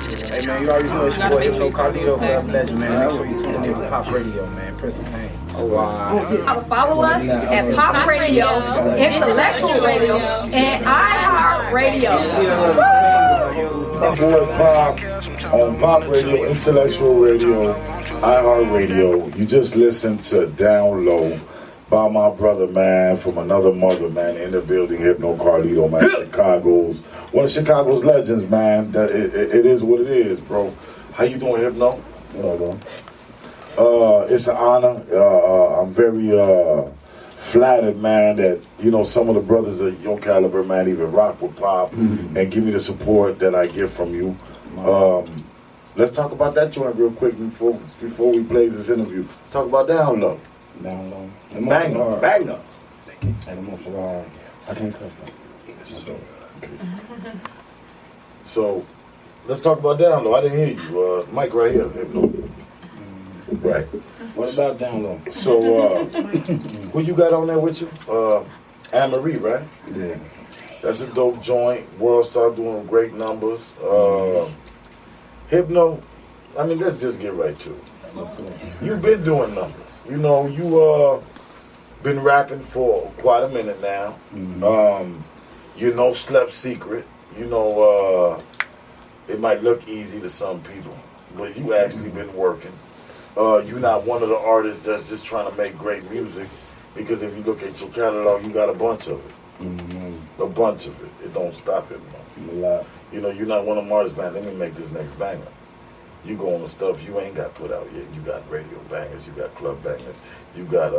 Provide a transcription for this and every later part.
Hey man, you already know it's your boy Hypno, Carlito, Forever Legend, man. Make sure you tune in to Pop Radio, man. Press the pain. Wow. Follow us at Pop Radio, Intellectual Radio, and iHeartRadio. My boy Pop on Pop Radio, Intellectual Radio, iHeartRadio. You just listened to Down Low by my brother, man, from another mother, man, in the building, Hypno Carlito, man. One of Chicago's legends, man. That it is what it is, bro. How you doing, Hypno? What up, it's an honor. I'm very flattered, man, that, you know, some of the brothers of your caliber, man, even rock with Pop and give me the support that I get from you. Let's talk about that joint real quick before we play this interview. Let's talk about Down Low. Down Low. Banger. I can't cuss. So, let's talk about Down Low. I didn't hear you. Mike right here, Hypno. Right. What about Down Low? So, who you got on there with you? Anne-Marie, right? Yeah. That's a dope joint. World Star doing great numbers. Hypno, I mean, let's just get right to it. You've been doing numbers. You know, you been rapping for quite a minute now. You know, Slept Secret. You know, it might look easy to some people, but you actually been working. You're not one of the artists that's just trying to make great music, because if you look at your catalog, you got a bunch of it. A bunch of it. It don't stop it, man. A lot. You know, you're not one of them artists, man. Let me make this next banger. You go on the stuff you ain't got put out yet. You got radio bangers, you got club bangers, you got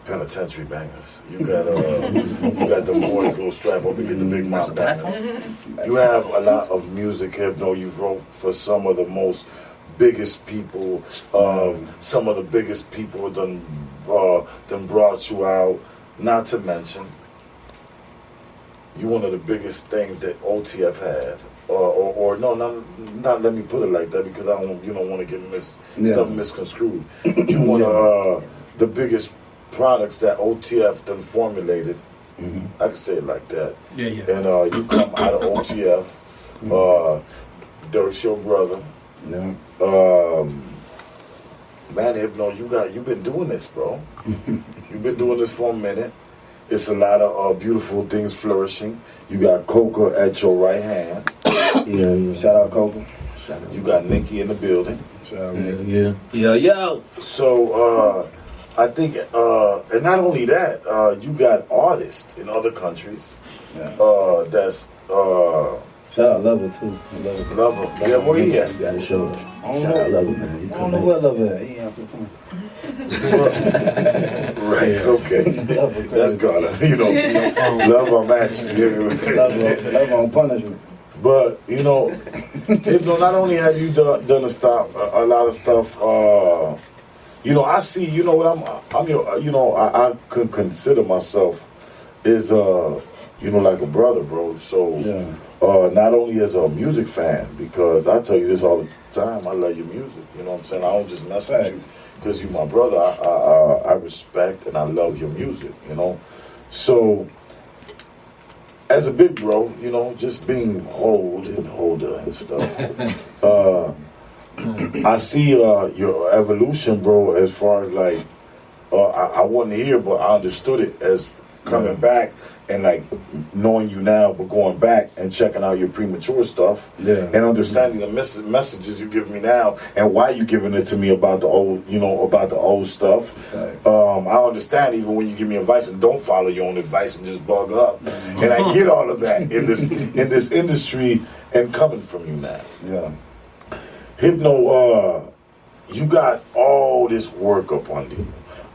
penitentiary bangers, you got the boys go strap up and get the big mouth bangers. You have a lot of music, Hypno. You've wrote for some of the most biggest people, some of the biggest people done brought you out. Not to mention, you one of the biggest things that OTF had. Or no, not let me put it like that, because I don't, you don't want to get stuff misconstrued. You one of the biggest products that OTF done formulated. I can say it like that. Yeah. And you come out of OTF. Dirk's your brother. Yeah. Man, Hypno, you've been doing this, bro. You've been doing this for a minute. It's a lot of beautiful things flourishing. You got Coca at your right hand. Yeah. Shout out Coca. You got Nikki in the building. Shout out Nikki. Yo. So, I think, and not only that, you got artists in other countries. Yeah. That's shout out Lover too. Lover. Yeah, where he at? You gotta show us. Shout out Lover, man. I don't know where Lover at. He answered the phone. Right, okay. That's gotta, you know, love on match. Love on punishment. But, you know, Hypno, not only have you done a lot of stuff, you know, I see, you know what, I'm your, you know, I could consider myself as, you know, like a brother, bro. So, not only as a music fan, because I tell you this all the time, I love your music. You know what I'm saying? I don't just mess with you because you're my brother. I respect and I love your music, you know. So, as a big bro, you know, just being old and older and stuff, I see your evolution, bro, as far as like, I wasn't here, but I understood it as coming back and like knowing you now, but going back and checking out your premature stuff and understanding the messages you give me now and why you giving it to me about the old, you know, about the old stuff. I understand even when you give me advice and don't follow your own advice and just bug up, and I get all of that in this industry and coming from you now. Yeah. Hypno, you got all this work up under you.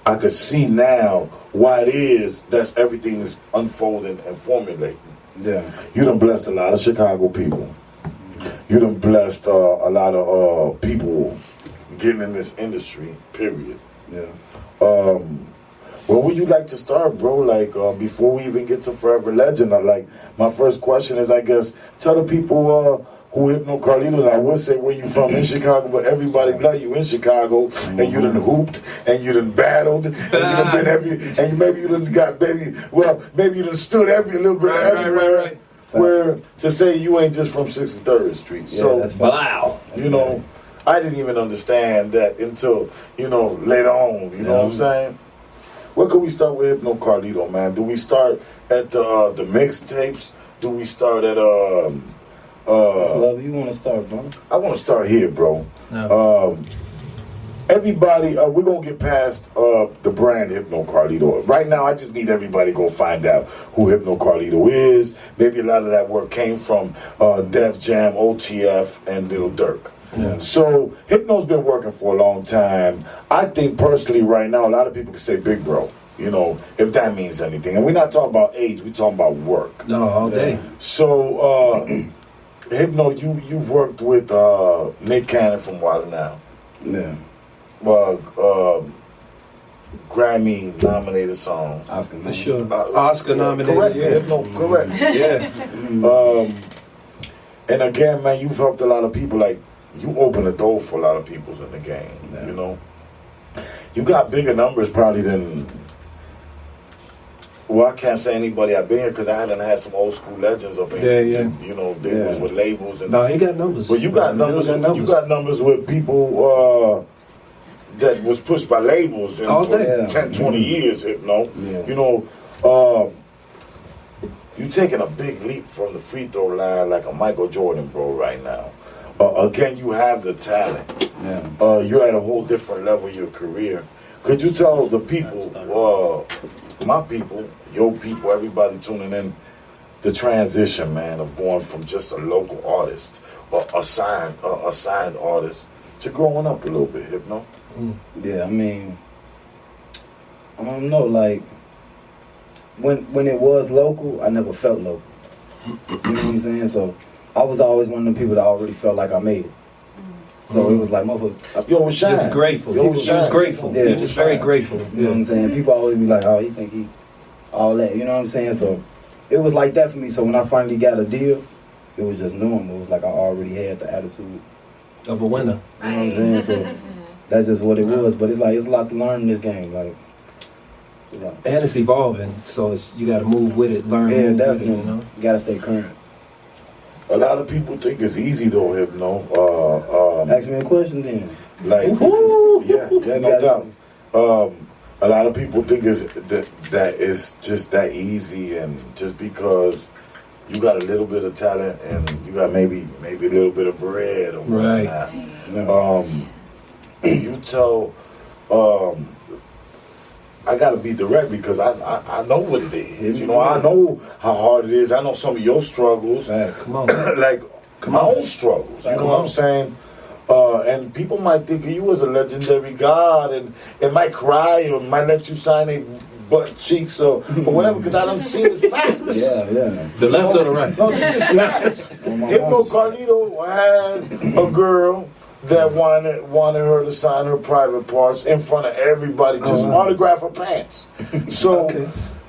I could see now why it is that's everything's unfolding and formulating. Yeah. You done blessed a lot of Chicago people. You done blessed a lot of people getting in this industry, period. Yeah. Where would you like to start, bro? Like, before we even get to Forever Legend, my first question is, I guess, tell the people who Hypno Carlito, and I would say where you from in Chicago, but everybody love you in Chicago, and you done hooped, and you done battled, and you done been maybe you done got, maybe you done stood a little bit everywhere. Right. where to say you ain't just from 63rd Street. So, wow. You know, I didn't even understand that until, you know, later on. You know what I'm saying? Where could we start with Hypno Carlito, man? Do we start at the mixtapes? Do we start at Love, you want to start, bro? I want to start here, bro. No. Everybody, we're going to get past the brand Hypno Carlito. Right now, I just need everybody to go find out who Hypno Carlito is. Maybe a lot of that work came from Def Jam, OTF, and Lil Durk. Yeah. So, Hypno's been working for a long time. I think personally right now, a lot of people can say big bro, you know, if that means anything. And we're not talking about age, we're talking about work. No, all day. So, Hypno, you've worked with Nick Cannon from Wild Now. Yeah. Grammy nominated song. Oscar, for sure. Oscar nominated. Correct, yeah. Hypno, correct. Yeah. And again, man, you've helped a lot of people. Like, you open the door for a lot of people in the game. Yeah. You know, you got bigger numbers probably than. Well, I can't say anybody I've been here because I hadn't had some old school legends up in here. Yeah. You know, they was with labels and. No, he got numbers. But you got numbers. You got numbers with people that was pushed by labels in All for day. 10, 20 years. Hypno. Yeah. You know, you taking a big leap from the free throw line like a Michael Jordan, bro. Right now. Again, you have the talent. Yeah. You're at a whole different level of your career. Could you tell the people, my people, your people, everybody tuning in, the transition, man, of going from just a local artist or a signed artist to growing up a little bit, Hypno? Yeah, I mean, I don't know, like, when it was local, I never felt local. You know what I'm saying? So, I was always one of them people that already felt like I made it. So it was like, motherfucker. Yo, was Shine. Just grateful. Yo, He was grateful. Yeah, He was very grateful. You know what I'm saying? People always be like, oh, he think he all that. You know what I'm saying? So it was like that for me. So when I finally got a deal, it was just normal. It was like I already had the attitude Of a winner. You know what I'm saying? So that's just what it was. But it's like, it's a lot to learn in this game. Like, it's a lot. And it's evolving, so it's, you got to move with it, learn, Yeah, move definitely. with it, you know? You gotta stay current. A lot of people think it's easy though, Hypno. Ask me a question then. Like, yeah, no doubt. A lot of people think it's that it's just that easy, and just because you got a little bit of talent and you got maybe a little bit of bread or whatnot. Yeah. You tell. I gotta be direct because I know what it is. You know, I know how hard it is. I know some of your struggles. Come on. Like my own struggles. You know what I'm saying? And people might think of you as a legendary god and might cry or might let you sign their butt cheeks or whatever, because I don't see it as facts. Yeah. The left or the right? No, this is facts. Hypno Carlito had a girl that wanted her to sign her private parts in front of everybody, just autograph her pants. So,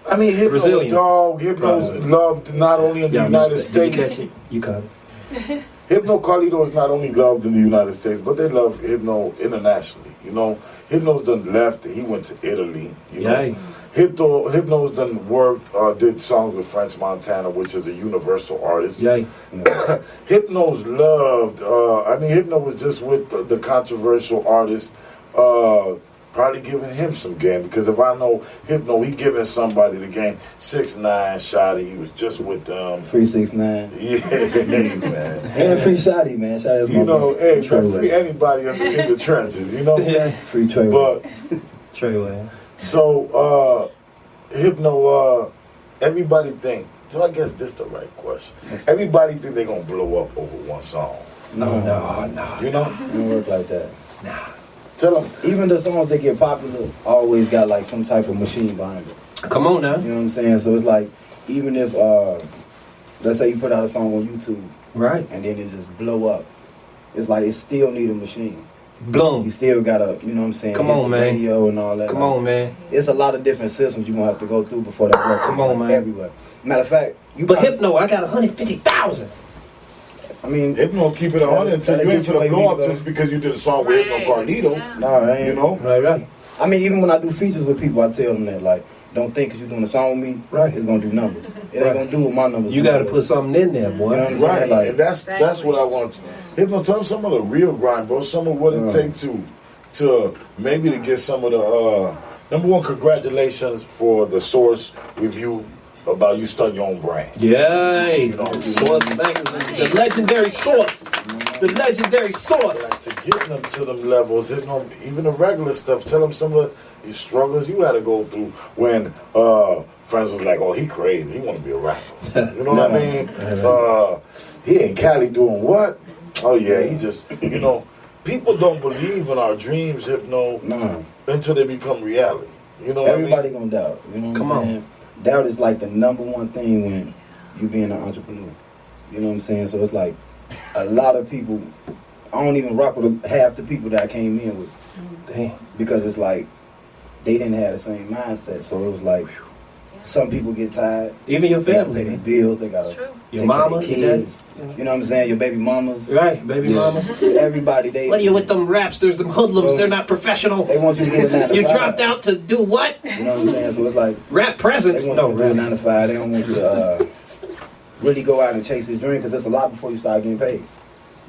I mean, Hypno Brazilian. dog, Hypno's loved not only in the United States. You caught it. Hypno Carlito is not only loved in the United States, but they love Hypno internationally. You know, Hypno's done left, he went to Italy. You know, Hypno's done worked, did songs with French Montana, which is a universal artist. Yay. Hypno's loved. Hypno was just with the controversial artist. Probably giving him some game, because if I know Hypno, he giving somebody the game. 6ix9ine, Shotty, he was just with them. Free 6ix9ine. Yeah, man. And free Shotty, man. Shotty is You know, hey, Treyway. free anybody in the trenches, you know? Yeah. Free Treyway. But, Treyway. so, Hypno, everybody think, so I guess this the right question. Everybody think they're going to blow up over one song. No. You know? It don't work like that. Nah. Tell them. Even the songs that get popular always got like some type of machine behind it. Come on now. You know what I'm saying? So it's like, even if, let's say you put out a song on YouTube. Right. And then it just blow up. It's like, it still need a machine. You Bloom. still gotta, you know what I'm saying? Come hit on, the man. Radio and all that. Come on, man. It's a lot of different systems you're gonna have to go through before that works. Come on, man. Everywhere. Matter of fact, But Hypno, I got 150,000. I mean, Hypno keep it 100 until you ain't finna blow up just because you did a song with Hypno Carlito. nah, I ain't. You know? Right. I mean, even when I do features with people, I tell them that, like, don't think 'cause you're doing a song with me, Right. it's gonna do numbers. It ain't gonna do what my numbers. You do. got to put something in there, boy. You know what I'm saying? Right, Like, and that's what I want. Hypno, tell them some of the real grind, bro. Some of what it take to maybe to get some of the number one. Congratulations for the Source review about you starting your own brand. Yay! You know, Source, the legendary Source. The legendary Source. Like, to get them to them levels, Hypno, even the regular stuff. Tell them some of the struggles you had to go through when friends was like, "Oh, he crazy. He want to be a rapper." You know what I mean? He in Cali doing what? Oh yeah, he just people don't believe in our dreams, Hypno, until they become reality. You know what I mean? everybody gonna doubt. You know what I'm saying? Doubt is like the number one thing when you being an entrepreneur. You know what I'm saying? So it's like a lot of people. I don't even rock with half the people that I came in with. Damn. Because it's like they didn't have the same mindset. So it was like some people get tired. Even your They gotta family. pay their bills. They gotta Your take care mama, of their your kids. dad. You know what I'm saying? Your baby mamas. Right, baby mama. Everybody. They. What are you with them rapsters, them hoodlums? They're not professional. They want you to get a 9 to You 5. dropped out to do what? You know what I'm saying? So it's like Rap presents? they want No, you to do a rap. 9 to 5. They don't want you to really go out and chase this dream because it's a lot before you start getting paid.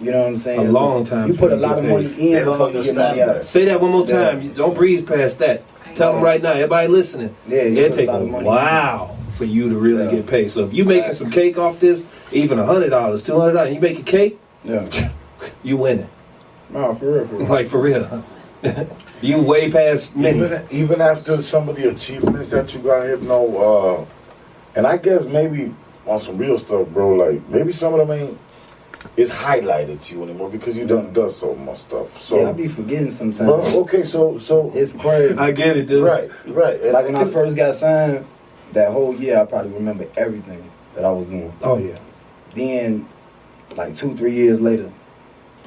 You know what I'm saying? A long time You put a before you lot of get money paid. in, They don't before you get understand money out. that. Say that one more Yeah. time. Don't breeze past that. Tell them right now. Everybody listening. Yeah, you It'll put a take lot a of money. while for you to really Yeah. get paid. So if you making some cake off this, even $100, $200, you make a cake, Yeah. you winning. No, for real, for real. Like for real. You way past many. Even after some of the achievements that you got, Hypno, and I guess maybe on some real stuff, bro, like maybe some of them ain't it's highlighted to you anymore because you done so much stuff. So Yeah, I be forgetting sometimes. bro, okay, so It's crazy. I get it, dude. right. And Like when I first got signed, that whole year I probably remember everything that I was doing. Oh, yeah. Then, like 2-3 years later,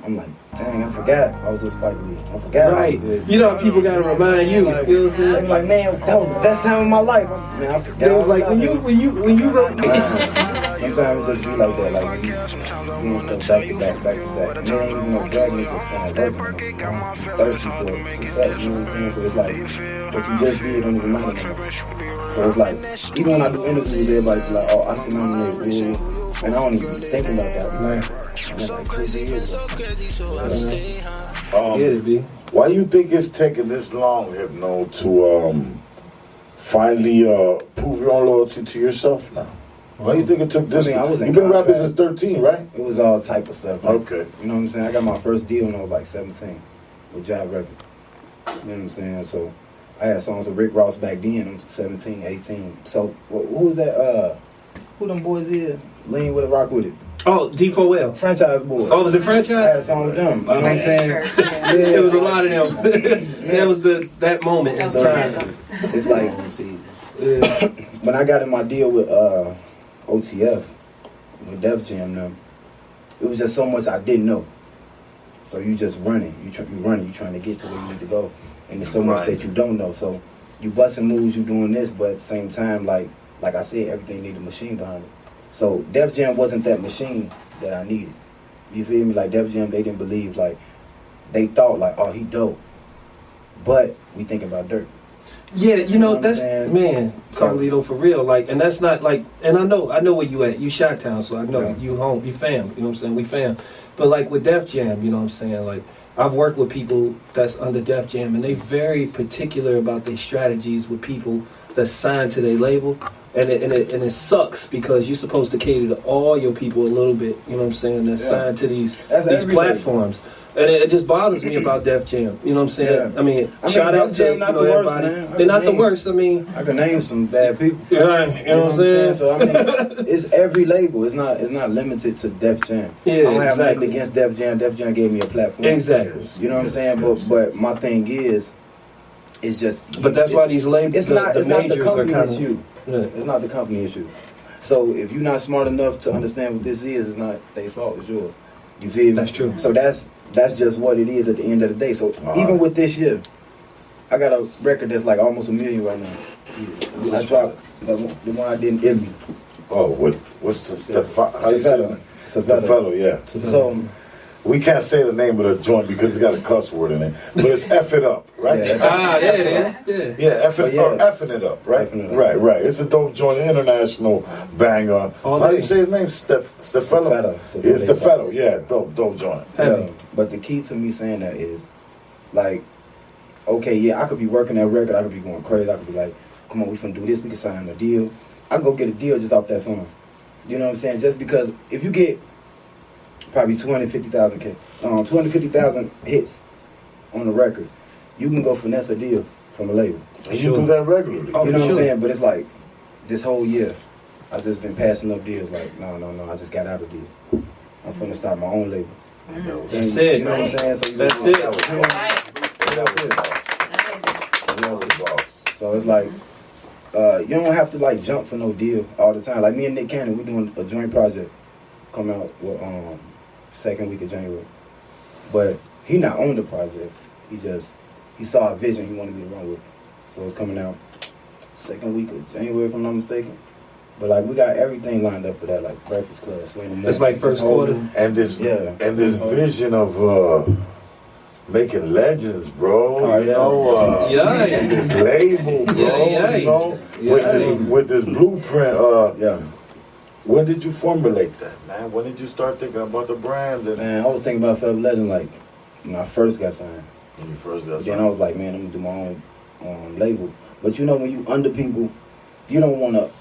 I'm like, dang, I forgot I was with Spike Lee. I forgot. I Right. was with, You know how people got to remind you. Like, You know what I'm saying? I'm like, man, that was the best time of my life. Man, I forgot. It was like when you wrote. Sometimes it just be like that, like when you doing stuff back to back. And there ain't even no dragging it, just kind of working. Thirsty for success, you know what I'm saying? So it's like, what you just did don't even matter anymore. So it's like, even when I do interviews, everybody's like, oh, Oscar nominated, and I don't even be thinking about that. Man. And that's like 2 years ago. Get it, B. why you think it's taking this long, Hypno, to finally prove your own loyalty to yourself now? Why you think it took this? I was in You've been rapping contract. since 13, right? It was all type of stuff. Like, Okay. You know what I'm saying? I got my first deal when I was like 17 with Jive Records. You know what I'm saying? So I had songs with Rick Ross back then. I'm 17, 18. So who was that? Who them boys is? Lean with it, rock with it. Oh, D4L. Franchise boys. Oh, was it I had a franchise? song with them. You know what I'm saying? It was a lot of them. That was that moment in time. It's like, Yeah. when I got in my deal with OTF, with Def Jam them, it was just so much I didn't know. So you just running, you trying to get to where you need to go, and there's so much that you don't know. So you busting moves, you doing this, but at the same time, like I said, everything need a machine behind it. So Def Jam wasn't that machine that I needed. You feel me? Like Def Jam, they didn't believe, like they thought like, oh, he dope, but we thinking about dirt. Yeah, you know, what I'm that's, saying? man, Carlito, for real. Like, and that's not like, and I know where you at. You Chi-Town, so I know Yeah. you home, you fam. You know what I'm saying? We fam. But like with Def Jam, you know what I'm saying? Like, I've worked with people that's under Def Jam, and they very particular about their strategies with people that's signed to their label. And it sucks because you're supposed to cater to all your people a little bit, you know what I'm saying, that's signed to these platforms. And it just bothers me about Def Jam, you know what I'm saying? Yeah. I mean shout out Def to Jam not the worst, everybody. man. They're not the worst, I mean. I can name some bad people. Right, you know what I'm saying? So I mean, it's every label. It's not limited to Def Jam. Yeah, I don't have exactly. nothing against Def Jam. Def Jam gave me a platform. Exactly. You know what I'm saying? But my thing is, it's just. But that's why these labels, It's the not the majors are company kind issue. of. It's not the company issue. So if you're not smart enough to understand what this is, it's not their fault. It's yours. You feel me? That's true. So that's just what it is at the end of the day. So even with this year, I got a record that's like almost 1 million right now. I dropped the one I did in Italy. Oh, what's the how you say that? Stefano. Stefano, yeah. So we can't say the name of the joint because it's got a cuss word in it, but it's F it up, right? Yeah, it is. Yeah. F it, or effing it up, right? Effing it up. Right. It's a dope joint, international banger. How do you say his name? Steffello. Yeah, Steffello. Yeah, dope joint. Yeah. But the key to me saying that is, like, okay, yeah, I could be working that record, I could be going crazy, I could be like, come on, we finna do this, we can sign a deal. I can go get a deal just off that song. You know what I'm saying? Just because if you get probably 250,000 hits on the record, you can go finesse a deal from a label. And you do that regularly. You know what I'm saying? But it's like, this whole year, I've just been passing up deals like, no, I just got out of deal. I'm finna start my own label. That's it. You know what I'm saying? So That's it. So it's like, you don't have to like jump for no deal all the time. Like me and Nick Cannon, we're doing a joint project, come out with second week of January. But he not on the project. He saw a vision he wanted me to run with. So it's coming out second week of January, if I'm not mistaken. But like we got everything lined up for that, like Breakfast Club. It's like first quarter. And this vision of making legends, bro. And this label, bro. You know, with this blueprint. When did you formulate that, man? When did you start thinking about the brand? Man, I was thinking about Forever Legend like when I first got signed. When you first got signed. Then I was like, man, I'm gonna do my own label. But you know, when you under people, you don't want to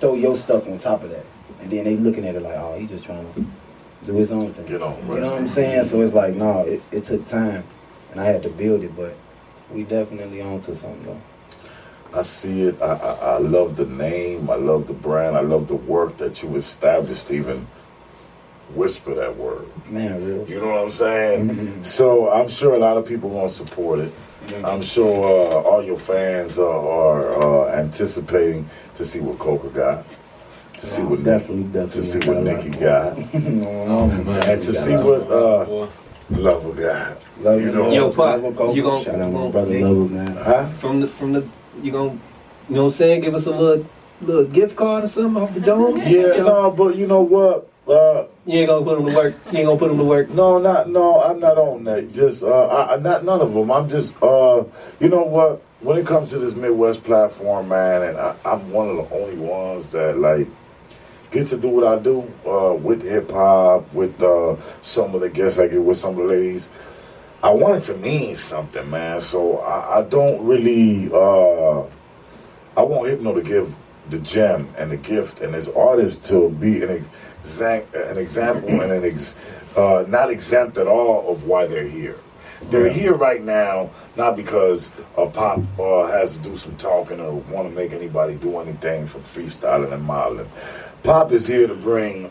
throw your stuff on top of that, and then they looking at it like, oh, he just trying to do his own thing. You know what I'm saying? So it's like, no, it took time, and I had to build it, but we definitely on to something though. I see it. I love the name. I love the brand. I love the work that you established to even whisper that word. Man, real. You know what I'm saying? So I'm sure a lot of people going to support it. I'm sure all your fans are anticipating to see what Coca got, to see what Nikki got, and to see what Lover got. You know, yo, Pop, you gonna shout out my brother Lover, man. Huh? From the you gonna, you know what I'm saying? Give us a little gift card or something off the dome. Yeah, no, but you know what? You ain't gonna put them to work. You ain't gonna put them to work. No, I'm not on that. Just not none of them. I'm just you know what? When it comes to this Midwest platform, man, and I'm one of the only ones that like get to do what I do with hip hop, with some of the guests I get with some of the ladies. I want it to mean something, man. So I don't really. I want Hypno to give the gem and the gift and his artist to be an example and not exempt at all of why they're here. They're here right now not because Pop has to do some talking or want to make anybody do anything from freestyling and modeling. Pop is here to bring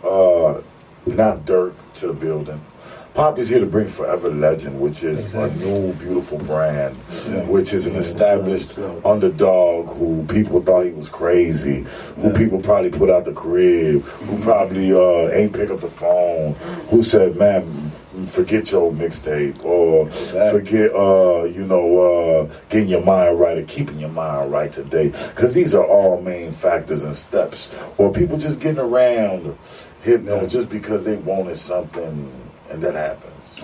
not Dirk to the building. Pop is here to bring Forever Legend, which is a new, beautiful brand, which is an established underdog who people thought he was crazy, who people probably put out the crib, who probably ain't pick up the phone, who said, man, forget your mixtape, or forget, getting your mind right or keeping your mind right today. Because these are all main factors and steps. Or people just getting around Hypno just because they wanted something. And that happens.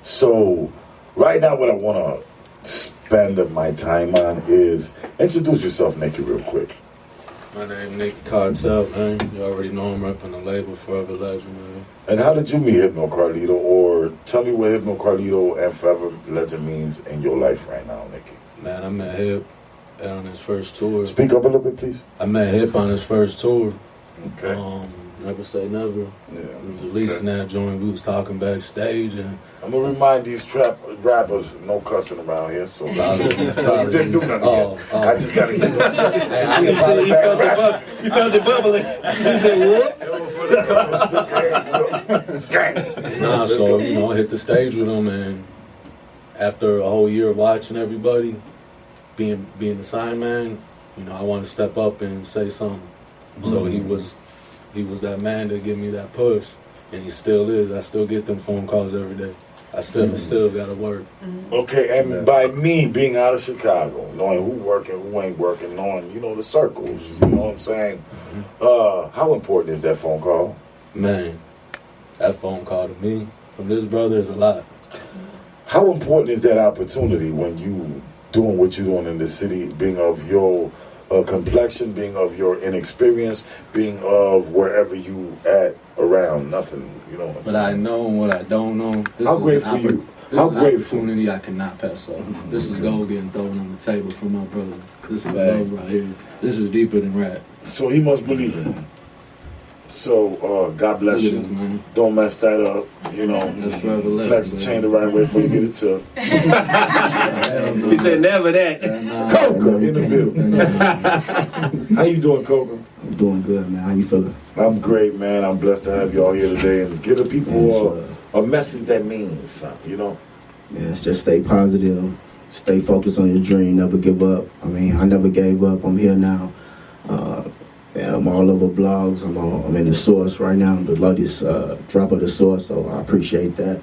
So, right now, what I want to spend my time on is introduce yourself, Nicky, real quick. My name Nicky Carlito, man. You already know I'm repping the label Forever Legend, man. And how did you meet Hypno Carlito? Or tell me what Hypno Carlito and Forever Legend means in your life right now, Nicky. Man, I met Hip on his first tour. Speak up a little bit, please. I met Hip on his first tour. Okay. Never Say Never. Yeah. We was releasing that joint. We was talking backstage, and I'm gonna remind these trap rappers, no cussing around here. So you didn't do nothing yet. I just gotta get You felt it bubbling. You said what? Nah, so you know, I hit the stage with him, and after a whole year of watching everybody, being the sign man, you know, I wanted to step up and say something. So he was that man to give me that push, and he still is. I still get them phone calls every day. I still got to work. Okay, and by me being out of Chicago, knowing who working, who ain't working, knowing, you know, the circles, you know what I'm saying? How important is that phone call? Man, that phone call to me from this brother is a lot. How important is that opportunity when you doing what you're doing in the city, being of your complexion, being of your inexperience, being of wherever you at around nothing, you know what I'm But saying? I know and what I don't know. How grateful you? This How is an grateful? opportunity I cannot pass up. This is gold getting thrown on the table for my brother. This is love right here. This is deeper than rap. So he must believe in it. So God bless Look at you. this, man. Don't mess that up. You know, That's forever left, flex the baby. chain the right way before you get it took. He said never that. Coca in the building. How you doing, Coca? I'm doing good, man. How you feeling? I'm great, man. I'm blessed to have y'all here today and give the people a message that means something, you know? Yeah, it's just stay positive, stay focused on your dream, never give up. I mean, I never gave up. I'm here now. And I'm all over blogs. I'm in the Source right now, the latest drop of the Source, so I appreciate that.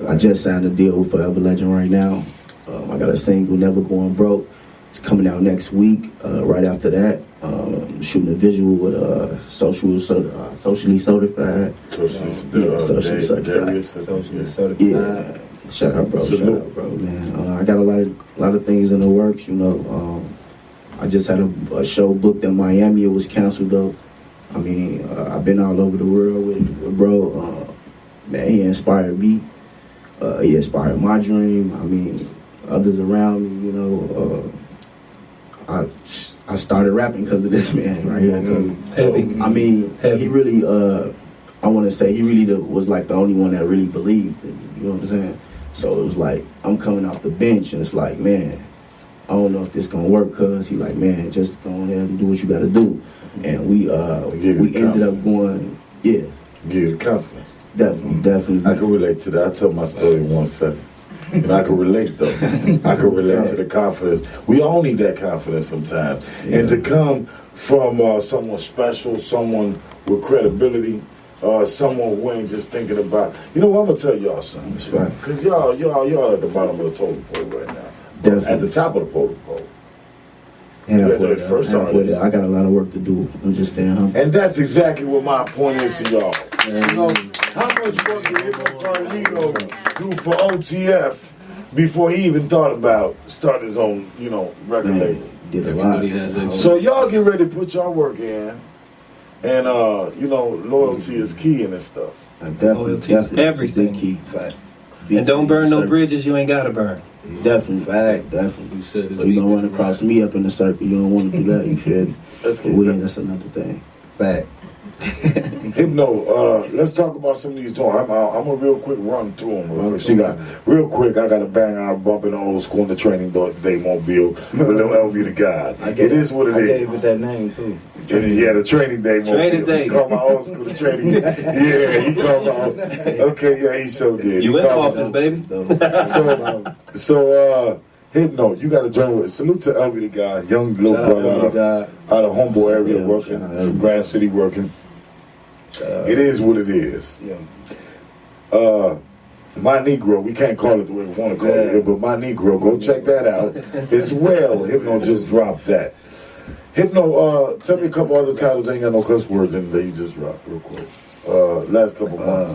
I just signed a deal with Forever Legend right now. I got a single, Never Going Broke. It's coming out next week. Right after that, shooting a visual with socially certified. Socially certified. Yeah. Shout out, bro. Shout out, bro, man. I got a lot of things in the works, you know. I just had a show booked in Miami. It was canceled though. I mean, I've been all over the world with bro. Man, he inspired me. He inspired my dream. I mean, others around me, you know. I started rapping because of this man right here. Heavy. I mean, Heavy. he really, I want to say, he really was like the only one that really believed in me, you know what I'm saying? So it was like, I'm coming off the bench and it's like, man, I don't know if this gonna work, cuz he like, man, just go on there and do what you gotta do. And we ended up going, yeah. Give you the confidence. Definitely. I can relate to that. I'll tell my story in 1 second. And I can relate though. I can relate to the confidence. We all need that confidence sometimes. Yeah. And to come from someone special, someone with credibility, someone who ain't just thinking about, you know what, I'm gonna tell y'all something. That's right. Cause y'all at the bottom of the totem pole right now. Definitely. At the top of the totem pole. Halfway the first halfway artist. there. I got a lot of work to do. I'm just staying humble. And that's exactly what my point is to y'all. You know, how much work did Hypno Carlito do for OTF before he even thought about starting his own, you know, record Man, label? did a lot. Everybody has their So y'all get ready to put y'all work in. And, you know, loyalty is key in this stuff. Loyalty is everything. Big key. Fact. And don't burn no Circle. bridges you ain't gotta burn. Definitely. Fact. Definitely. You said So you gonna run across me up in the circle. You don't want to do that. You feel me? Let's But get that. that's another thing. Fact. Hypno, let's talk about some of these joints. I'm a real quick run through them real quick. She got real quick. I got a bang out bump in the old school in the training day mobile with little LV the God. It is what it I is. gave it that name too. Yeah, the training day mobile. Training day. He called my old school the training. Yeah, he called my old. Okay, yeah, he sure did. You He in the called me- office, baby. So, Hypno, you got to join with. Salute to LV the God, young little Shout out brother to God. out of Humble area Yeah, working, shout out to Grand City working. It is what it is. Yeah. My Negro, we can't call it the way we want to call it, but My Negro, go check that out as well. Hypno just dropped that. Hypno, tell me a couple other titles that ain't got no cuss words in that you just dropped real quick. Last couple months.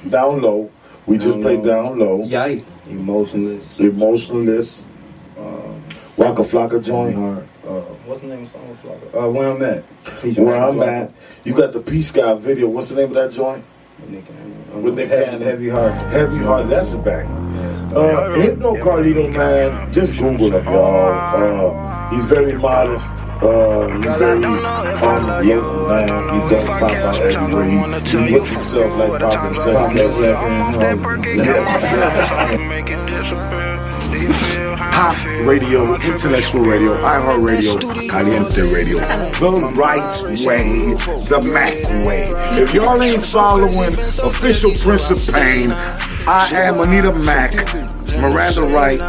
Down Low. We just played Down Low. Yikes. Emotionless. Emotionless. Waka Flocka joint. Hard. What's the name of the song? Flocka? Where I'm at. Featuring Where I'm Flocka. at. You got the Peace Guy video. What's the name of that joint? With Nick Cannon. Heavy Heart. Heavy Heart. That's a bang. Hypno Carlito, man. Just Google him, y'all. He's very modest. He's very local, man. He don't pop out everywhere. He puts himself like popping Pop radio, intellectual radio, iHeartRadio, Caliente Radio, the right way, the Mac way. If y'all ain't following official Prince of Pain, I am Anita Mac, Miranda Wright.